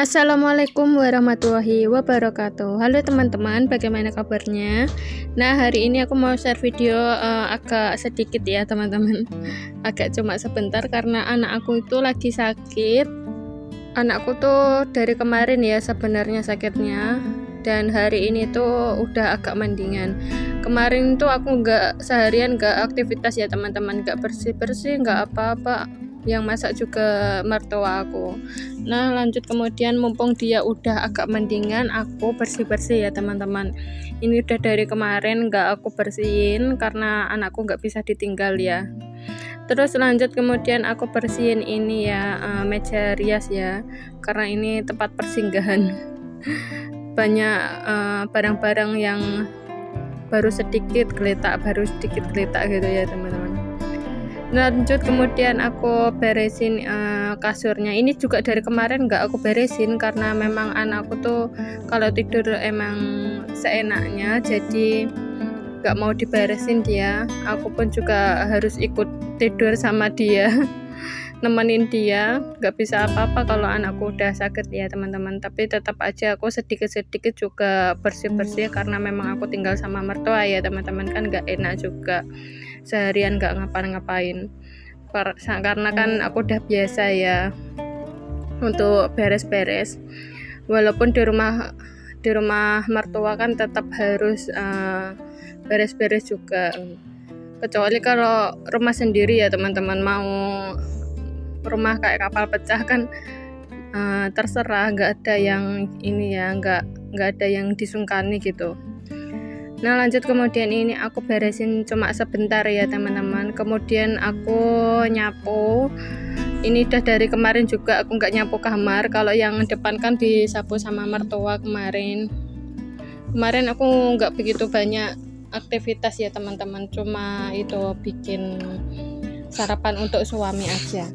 Assalamualaikum warahmatullahi wabarakatuh. Halo teman-teman, bagaimana kabarnya? Nah, hari ini aku mau share video agak sedikit ya teman-teman. Agak cuma sebentar karena anak aku itu lagi sakit. Anakku tuh dari kemarin ya sebenarnya sakitnya, dan hari ini tuh udah agak mendingan. Kemarin tuh aku seharian nggak aktivitas ya teman-teman, nggak bersih-bersih, nggak apa-apa. Yang masak juga mertua aku. Nah, lanjut kemudian mumpung dia udah agak mendingan, aku bersih-bersih ya teman-teman. Ini udah dari kemarin nggak aku bersihin karena anakku nggak bisa ditinggal ya. Terus lanjut kemudian aku bersihin ini ya, meja rias ya, karena ini tempat persinggahan. Banyak barang-barang yang baru sedikit geletak gitu ya teman-teman. Lanjut kemudian aku beresin kasurnya. Ini juga dari kemarin nggak aku beresin karena memang anakku tuh kalau tidur emang seenaknya, jadi nggak mau diberesin dia. Aku pun juga harus ikut tidur sama dia. Nemenin dia, nggak bisa apa-apa kalau anakku udah sakit ya teman-teman, tapi tetap aja aku sedikit-sedikit juga bersih-bersih karena memang aku tinggal sama mertua ya teman-teman, kan nggak enak juga seharian nggak ngapa-ngapain karena kan aku udah biasa ya untuk beres-beres, walaupun di rumah mertua kan tetap harus beres-beres juga, kecuali kalau rumah sendiri ya teman-teman. Mau rumah kayak kapal pecah kan terserah, nggak ada yang ini ya, nggak ada yang disungkani gitu. Nah, lanjut kemudian ini aku beresin cuma sebentar ya teman-teman. Kemudian aku nyapu. Ini udah dari kemarin juga aku nggak nyapu kamar. Kalau yang depan kan disapu sama mertua kemarin. Kemarin aku nggak begitu banyak aktivitas ya teman-teman, cuma itu bikin sarapan untuk suami aja.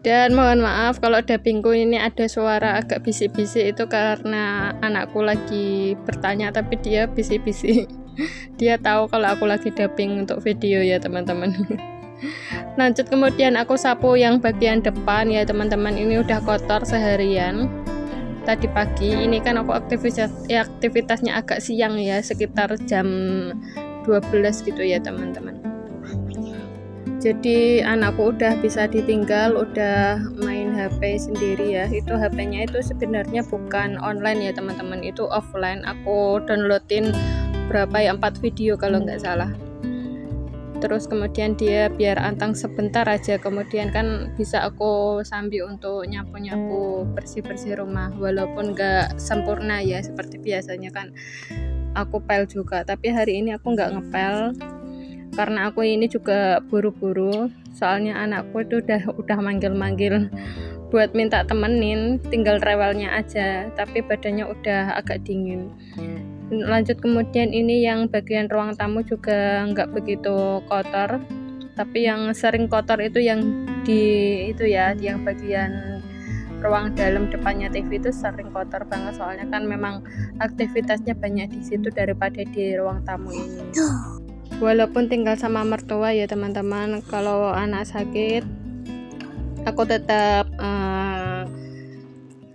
Dan mohon maaf kalau dubbingku ini ada suara agak bisik-bisik, itu karena anakku lagi bertanya tapi dia bisik-bisik. Dia tahu kalau aku lagi dubbing untuk video ya teman-teman. Lanjut kemudian aku sapu yang bagian depan ya teman-teman. Ini udah kotor seharian tadi pagi. Ini kan aku aktivitasnya agak siang ya, sekitar jam 12 gitu ya teman-teman. Jadi anakku udah bisa ditinggal, udah main HP sendiri ya. Itu HP-nya itu sebenarnya bukan online ya teman-teman, itu offline. Aku downloadin berapa ya, 4 video kalau nggak salah. Terus kemudian dia biar antang sebentar aja, kemudian kan bisa aku sambil untuk nyapu-nyapu, bersih-bersih rumah. Walaupun nggak sempurna ya seperti biasanya kan aku pel juga, tapi hari ini aku nggak ngepel karena aku ini juga buru-buru, soalnya anakku itu udah manggil-manggil buat minta temenin, tinggal rewelnya aja, tapi badannya udah agak dingin. Lanjut kemudian ini yang bagian ruang tamu juga nggak begitu kotor, tapi yang sering kotor itu yang yang bagian ruang dalam depannya TV itu sering kotor banget, soalnya kan memang aktivitasnya banyak di situ daripada di ruang tamu ini. Walaupun tinggal sama mertua ya teman-teman, kalau anak sakit aku tetap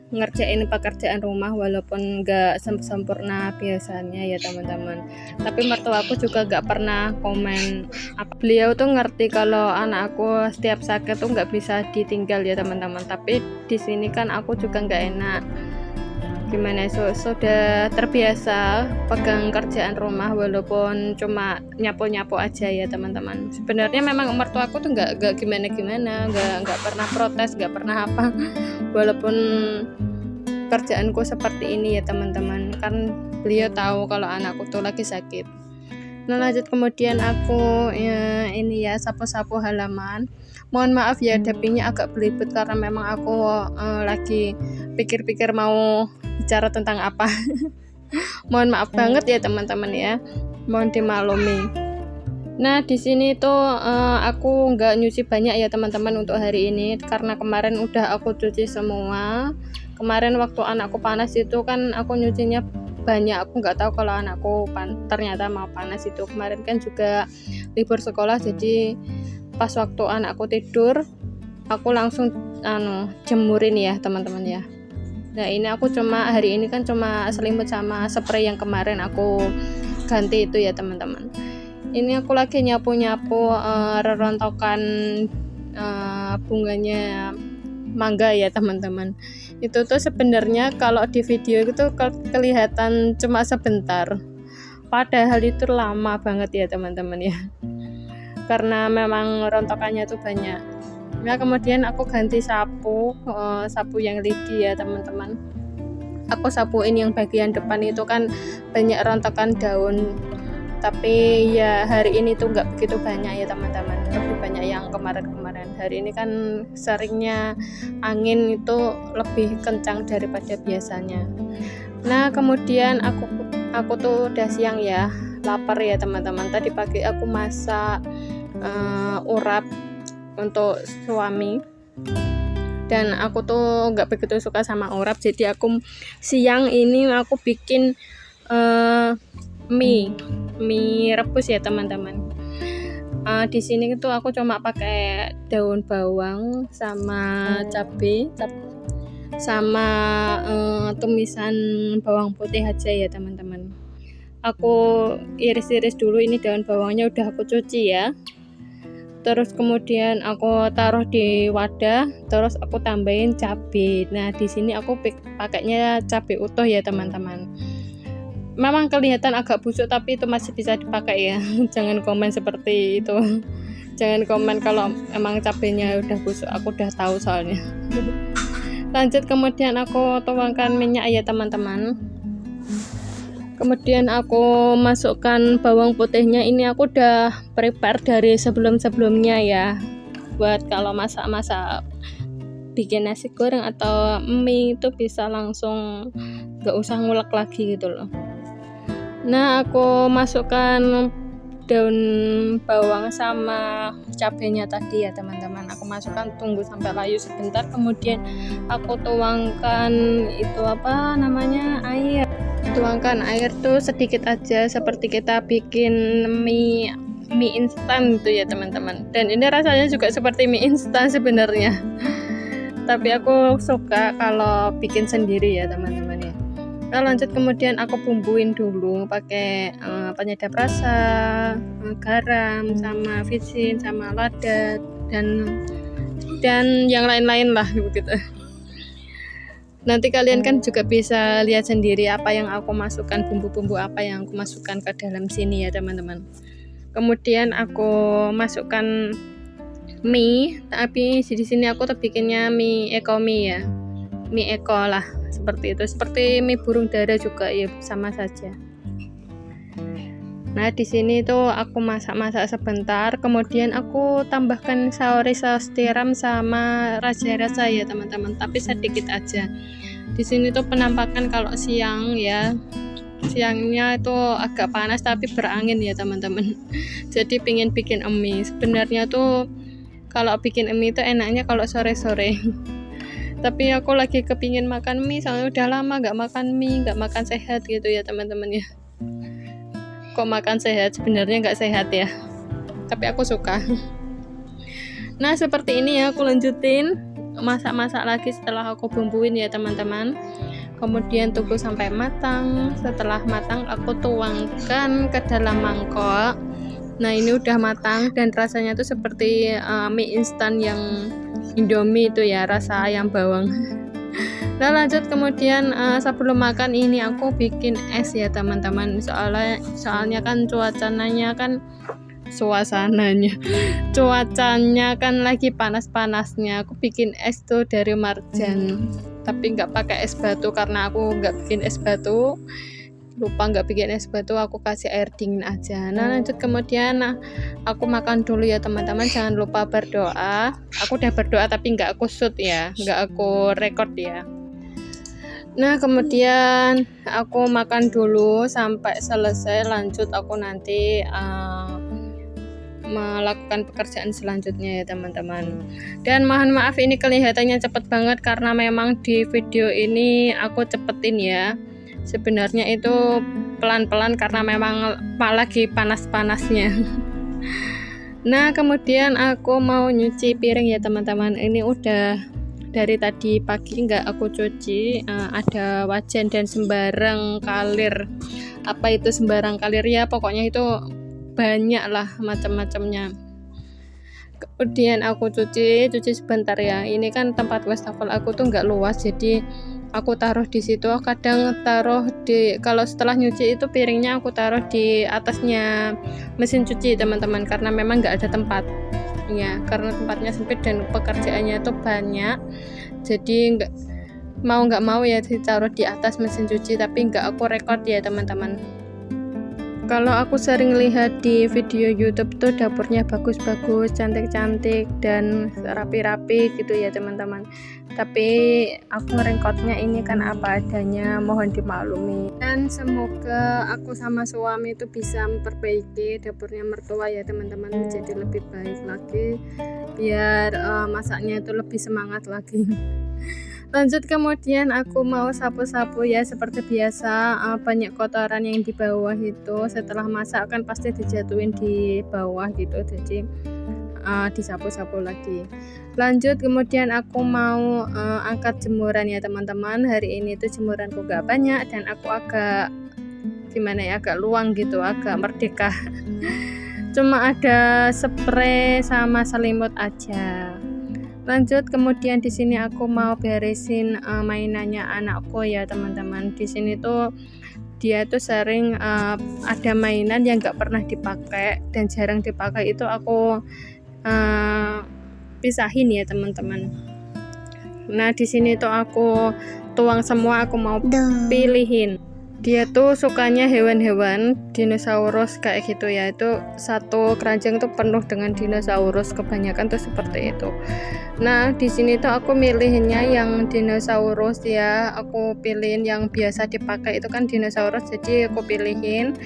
ngerjain pekerjaan rumah walaupun nggak sempurna biasanya ya teman-teman. Tapi mertua aku juga nggak pernah komen. Beliau tuh ngerti kalau anak aku setiap sakit tuh nggak bisa ditinggal ya teman-teman. Tapi di sini kan aku juga nggak enak. Gimana, sudah terbiasa pegang kerjaan rumah walaupun cuma nyapu-nyapu aja ya teman-teman. Sebenarnya memang mertua aku tuh nggak gimana-gimana, nggak pernah protes, nggak pernah apa, walaupun kerjaanku seperti ini ya teman-teman, kan beliau tahu kalau anakku tuh lagi sakit. Nah, lanjut kemudian aku ini ya sapu-sapu halaman. Mohon maaf ya dubbingnya agak belibet karena memang aku lagi pikir-pikir mau bicara tentang apa. Mohon maaf banget ya teman-teman ya, mohon dimaklumi. Nah, di sini tuh aku nggak nyuci banyak ya teman-teman untuk hari ini karena kemarin udah aku cuci semua. Kemarin waktu anakku panas itu kan aku nyucinya banyak, aku nggak tahu kalau anakku ternyata mau panas itu. Kemarin kan juga libur sekolah, jadi pas waktu anakku tidur aku langsung jemurin ya teman-teman ya. Nah ini aku cuma hari ini kan cuma selimut sama spray yang kemarin aku ganti itu ya teman-teman. Ini aku lagi nyapu-nyapu rerontokan bunganya mangga ya teman-teman. Itu tuh sebenarnya kalau di video itu kelihatan cuma sebentar, padahal itu lama banget ya teman-teman ya, karena memang rontokannya tuh banyak. Nah kemudian aku ganti sapu yang lidi ya teman-teman. Aku sapuin yang bagian depan itu kan banyak rontokan daun, tapi ya hari ini tuh nggak begitu banyak ya teman-teman, lebih banyak yang kemarin-kemarin. Hari ini kan seringnya angin itu lebih kencang daripada biasanya. Nah kemudian aku tuh udah siang ya, lapar ya teman-teman. Tadi pagi aku masak urap untuk suami, dan aku tuh nggak begitu suka sama urap, jadi aku siang ini aku bikin mie rebus ya teman-teman. Di sini tuh aku cuma pakai daun bawang sama cabai sama tumisan bawang putih aja ya teman-teman. Aku iris-iris dulu, ini daun bawangnya udah aku cuci ya. Terus kemudian aku taruh di wadah, terus aku tambahin cabai. Nah di sini aku pakainya cabai utuh ya teman-teman. Memang kelihatan agak busuk, tapi itu masih bisa dipakai ya. Jangan komen seperti itu. Jangan komen kalau emang cabenya udah busuk, aku udah tahu soalnya. Lanjut kemudian aku tuangkan minyak ya teman-teman. Kemudian aku masukkan bawang putihnya. Ini aku udah prepare dari sebelum-sebelumnya ya, buat kalau masak-masak bikin nasi goreng atau mie itu bisa langsung, gak usah ngulek lagi gitu loh. Nah aku masukkan daun bawang sama cabenya tadi ya teman-teman. Aku masukkan, tunggu sampai layu sebentar, kemudian aku tuangkan itu air. Tuangkan air tuh sedikit aja, seperti kita bikin mie instan gitu ya teman-teman. Dan ini rasanya juga seperti mie instan sebenarnya. Tapi aku suka kalau bikin sendiri ya teman-teman ya. Nah, lanjut kemudian aku bumbuin dulu pakai penyedap rasa, garam, sama vicin, sama lada, dan yang lain-lain lah begitu. Nanti kalian kan juga bisa lihat sendiri apa yang aku masukkan, bumbu-bumbu apa yang aku masukkan ke dalam sini ya teman-teman. Kemudian aku masukkan mie, tapi di sini aku bikinnya mie ya, mie eko lah, seperti itu, seperti mie burung dara juga ya, sama saja. Nah di sini tuh aku masak sebentar, kemudian aku tambahkan saus tiram sama rasa ya teman-teman, tapi sedikit aja. Di sini tuh penampakan kalau siang ya, siangnya itu agak panas tapi berangin ya teman-teman. Jadi pingin bikin mie. Sebenarnya tuh kalau bikin mie itu enaknya kalau sore-sore. Tapi aku lagi kepingin makan mie, soalnya udah lama gak makan mie, gak makan sehat gitu ya teman-teman ya. Kok makan sehat, sebenarnya gak sehat ya, tapi aku suka. Nah seperti ini ya, aku lanjutin masak-masak lagi setelah aku bumbuin ya teman-teman. Kemudian tunggu sampai matang. Setelah matang aku tuangkan ke dalam mangkok. Nah ini udah matang dan rasanya tuh seperti mie instan yang Indomie itu ya, rasa ayam bawang. Nah lanjut kemudian sebelum makan ini aku bikin es ya teman-teman. Soalnya kan cuacanya kan lagi panas-panasnya. Aku bikin es tuh dari marjan, tapi nggak pakai es batu karena aku nggak bikin es batu. Lupa nggak bikin es batu, aku kasih air dingin aja. Nah lanjut kemudian aku makan dulu ya teman-teman. Jangan lupa berdoa. Aku udah berdoa tapi nggak aku shoot ya, nggak aku record ya. Nah kemudian aku makan dulu sampai selesai. Lanjut aku nanti melakukan pekerjaan selanjutnya ya teman-teman. Dan mohon maaf ini kelihatannya cepet banget karena memang di video ini aku cepetin ya. Sebenarnya itu pelan-pelan karena memang lagi panas-panasnya. Nah kemudian aku mau nyuci piring ya teman-teman. Ini udah dari tadi pagi nggak aku cuci, ada wajan dan sembarang kalir. Apa itu sembarang kalir ya, pokoknya itu banyak lah macam-macamnya. Kemudian aku cuci sebentar ya. Ini kan tempat wastafel aku tuh nggak luas, jadi aku taruh di situ. Kadang taruh di, kalau setelah nyuci itu piringnya aku taruh di atasnya mesin cuci teman-teman, karena memang nggak ada tempat ya, karena tempatnya sempit dan pekerjaannya itu banyak, jadi nggak mau ya ditaruh di atas mesin cuci, tapi nggak aku record ya teman-teman. Kalau aku sering lihat di video YouTube tuh dapurnya bagus-bagus, cantik-cantik dan rapi-rapi gitu ya teman-teman. Tapi aku ngerekordnya ini kan apa adanya, mohon dimaklumi. Dan semoga aku sama suami itu bisa memperbaiki dapurnya mertua ya teman-teman, menjadi lebih baik lagi, biar masaknya itu lebih semangat lagi. Lanjut, kemudian aku mau sapu-sapu ya, seperti biasa. Banyak kotoran yang di bawah itu setelah masak kan pasti dijatuhin di bawah gitu, jadi disapu-sapu lagi. Lanjut, kemudian aku mau angkat jemuran ya teman-teman. Hari ini tuh jemuranku gak banyak dan aku agak gimana ya, agak luang gitu, agak merdeka. Cuma ada spray sama selimut aja. Lanjut, kemudian di sini aku mau beresin mainannya anakku ya teman-teman. Di sini tuh dia tuh sering ada mainan yang nggak pernah dipakai dan jarang dipakai, itu aku pisahin ya teman-teman. Nah di sini tuh aku tuang semua, aku mau pilihin. Dia tuh sukanya hewan-hewan dinosaurus kayak gitu ya. Itu satu keranjang tuh penuh dengan dinosaurus, kebanyakan tuh seperti itu. Nah di sini tuh aku milihnya yang dinosaurus ya. Aku pilihin yang biasa dipakai itu kan dinosaurus, jadi aku pilihin.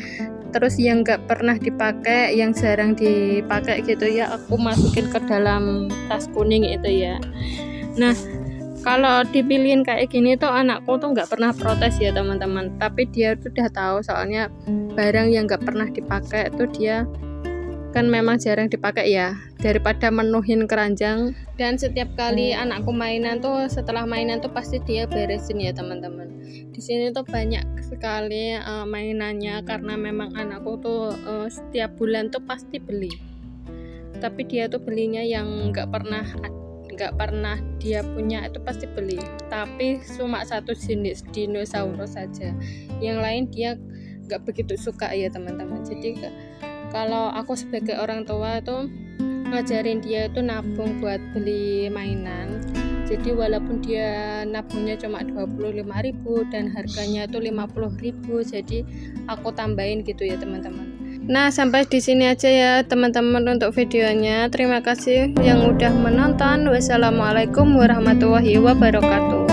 Terus yang nggak pernah dipakai, yang jarang dipakai gitu ya, aku masukin ke dalam tas kuning itu ya. Nah kalau dipilihin kayak gini tuh anakku tuh nggak pernah protes ya teman-teman, tapi dia tuh udah tahu, soalnya barang yang nggak pernah dipakai tuh dia kan memang jarang dipakai ya, daripada menuhin keranjang. Dan setiap kali anakku mainan tuh, setelah mainan tuh pasti dia beresin ya teman-teman. Di sini tuh banyak sekali mainannya, karena memang anakku tuh setiap bulan tuh pasti beli, tapi dia tuh belinya yang nggak pernah dia punya itu pasti beli, tapi cuma satu jenis dinosaurus saja, yang lain dia nggak begitu suka ya teman-teman. Jadi kalau aku sebagai orang tua tuh ngajarin dia itu nabung buat beli mainan. Jadi walaupun dia nabungnya cuma 25.000 dan harganya tuh 50.000, jadi aku tambahin gitu ya teman-teman. Nah sampai di sini aja ya teman-teman untuk videonya. Terima kasih yang udah menonton. Wassalamualaikum warahmatullahi wabarakatuh.